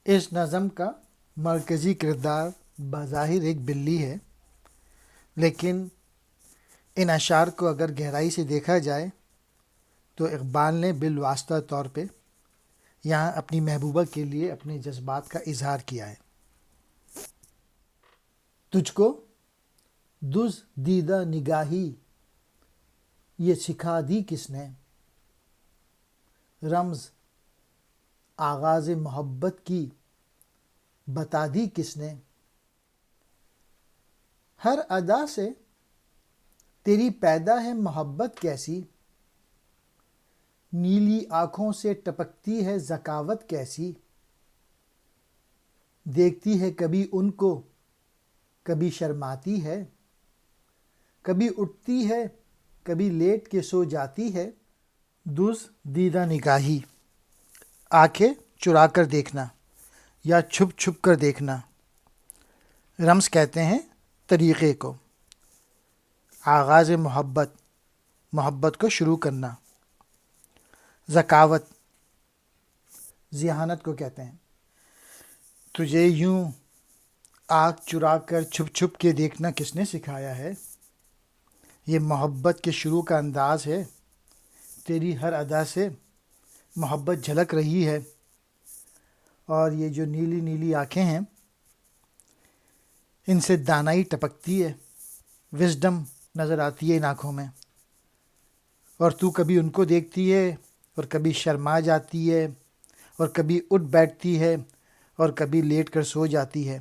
اس نظم کا مرکزی کردار بظاہر ایک بلی ہے، لیکن ان اشعار کو اگر گہرائی سے دیکھا جائے تو اقبال نے بالواسطہ طور پہ یہاں اپنی محبوبہ کے لیے اپنے جذبات کا اظہار کیا ہے۔ تجھ کو دز دیدہ نگاہی یہ سکھا دی کس نے، رمز آغاز محبت کی بتا دی کس نے، ہر ادا سے تیری پیدا ہے محبت کیسی، نیلی آنکھوں سے ٹپکتی ہے ذکاوت کیسی، دیکھتی ہے کبھی ان کو کبھی شرماتی ہے، کبھی اٹھتی ہے کبھی لیٹ کے سو جاتی ہے۔ دز دیدہ نگاہی، آنکھیں چرا کر دیکھنا یا چھپ چھپ کر دیکھنا۔ رمز کہتے ہیں طریقے کو۔ آغاز محبت، محبت کو شروع کرنا۔ ذکاوت، ذہانت کو کہتے ہیں۔ تجھے یوں آنکھ چرا کر چھپ چھپ کے دیکھنا کس نے سکھایا ہے؟ یہ محبت کے شروع کا انداز ہے۔ تیری ہر ادا سے محبت جھلک رہی ہے، اور یہ جو نیلی نیلی آنکھیں ہیں ان سے دانائی ٹپکتی ہے، وزڈم نظر آتی ہے ان آنکھوں میں، اور تو کبھی ان کو دیکھتی ہے اور کبھی شرما جاتی ہے اور کبھی اٹھ بیٹھتی ہے اور کبھی لیٹ کر سو جاتی ہے۔